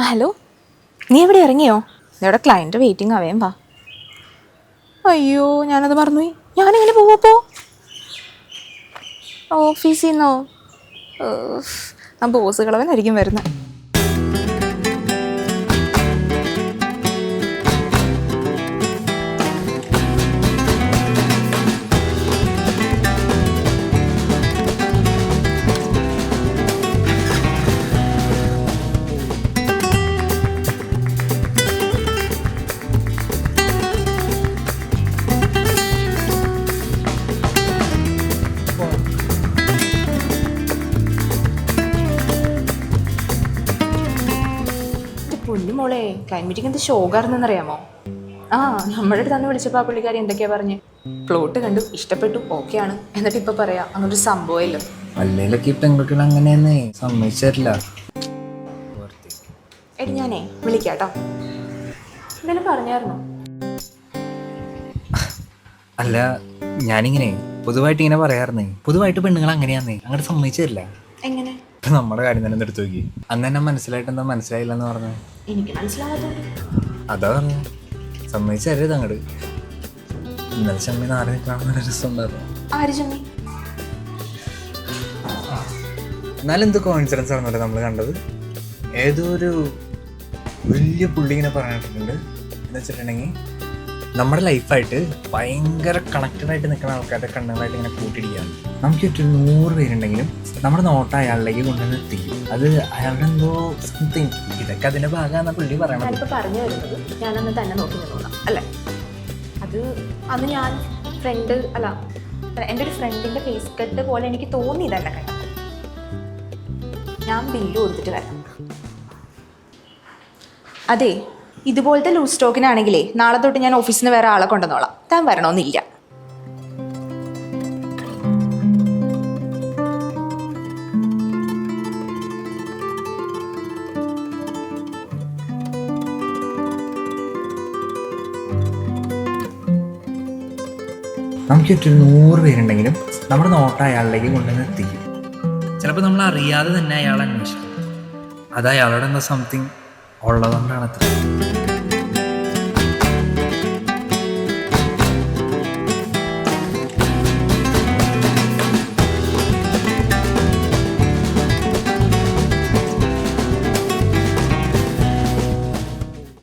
Hello, നീ എവിടെ ഇറങ്ങിയോ? ഇവിടെ ക്ലയൻറ്റ് വെയിറ്റിംഗ് ആവേം വാ. അയ്യോ, ഞാനത് മറന്നുപോയി. ഞാനെങ്ങനെ പോവപ്പോ? ഓഫീസിൽ നിന്നോ? ആ ബോസ് കളവനായിരിക്കും വരുന്നത്. പൊന്നുമോളെ, ക്ലൈൻറ്റ് മീറ്റിംഗ് എന്ത് ഷോകാർന്നറിയാമോ? നമ്മുടെ അടുത്ത് അന്ന് വിളിച്ചപ്പോൾ ആ പുള്ളിക്കാരി എന്തൊക്കെയാ പറഞ്ഞ്, പ്ലോട്ട് കണ്ടു, ഇഷ്ടപ്പെട്ടു, ഓക്കെയാണ്, എന്നിട്ട് ഇപ്പൊ പറയാ അങ്ങനൊരു സംഭവമില്ല. അല്ലേലൊക്കെ ഈ പെൺകുട്ടികൾ അങ്ങനെയെന്നേ സമ്മതിച്ചില്ല. എടി ഞാനേ വിളിക്കാട്ടോ. എന്തെങ്കിലും പറഞ്ഞായിരുന്നോ? അല്ല, ഞാനിങ്ങനെ പൊതുവായിട്ട് ഇങ്ങനെ പറയാറുന്നേ, പൊതുവായിട്ട് പെണ്ണുങ്ങൾ അങ്ങനെയാന്നേ, അങ്ങോട്ട് സമ്മതിച്ചില്ല. എങ്ങനെ? ഇപ്പൊ നമ്മുടെ കാര്യം തന്നെ എടുത്തു നോക്കി. അന്ന് തന്നെ മനസ്സിലായിട്ടെന്താ മനസ്സിലായില്ലെന്ന് പറഞ്ഞു. എനിക്ക് മനസ്സിലാവാത്തോണ്ട് അതാ പറഞ്ഞു, സമ്മതിച്ചരുത് അങ്ങോട്ട്. ഇന്നലെ ചമ്മി നാളെ നിൽക്കണം നല്ല രസം ഉണ്ടായിരുന്നു. ആര് ചമ്മി? എന്നാലും എന്ത് കോയിൻസിഡൻസ് ആണെന്നല്ലേ നമ്മൾ കണ്ടത്. ഏതോ ഒരു വലിയ പുള്ളി ഇങ്ങനെ പറഞ്ഞിട്ടുണ്ട് എന്ന് വെച്ചിട്ടുണ്ടെങ്കിൽ, നമ്മുടെ ലൈഫായിട്ട് ഭയങ്കര കണക്റ്റഡ് ആയിട്ട് നിൽക്കുന്ന ആൾക്കാരുടെ കണ്ണുകളായിട്ട് ഇങ്ങനെ കൂട്ടിയിടിക്കുകയാണ്. നമുക്ക് ചുറ്റും 100 പേരുണ്ടെങ്കിലും നമ്മുടെ നോട്ടം അയാളിലേക്ക് കൊണ്ടുവന്ന് എത്തിക്കും. അത് അയാളുടെ എന്തോ സംതിങ്. ഇതൊക്കെ അതിന്റെ ഭാഗമാണ് പുള്ളി പറയണത്. ഞാനിപ്പോൾ പറഞ്ഞു വരുന്നത് ഞാനന്ന് തന്നെ നോക്കി നിന്നോളാം അല്ലേ? അത് അന്ന് ഞാൻ എൻ്റെ ഒരു ഫ്രണ്ടിൻ്റെ ഫേസ് കട്ട് പോലെ എനിക്ക് തോന്നിയതല്ല കണ്ടത്. ഞാൻ ബില്ല് കൊടുത്തിട്ട് വരാം. അതെ, ഇതുപോലത്തെ ലൂസ് സ്റ്റോക്കിനാണെങ്കിലേ നാളെ തൊട്ട് ഞാൻ ഓഫീസിൽ നിന്ന് വേറെ ആളെ കൊണ്ടുവന്നോളാം. താൻ വരണമെന്നില്ല. നമുക്ക് ചുറ്റും 100 പേരുണ്ടെങ്കിലും നമ്മുടെ നോട്ടം അയാളിലേക്ക് കൊണ്ടുവന്ന് എത്തിക്കും. ചിലപ്പോൾ നമ്മൾ അറിയാതെ തന്നെ അയാൾ അന്വേഷിക്കും. അത് അയാളോട് എന്താ സംതിങ് ഉള്ളതുകൊണ്ടാണ് അത്ര.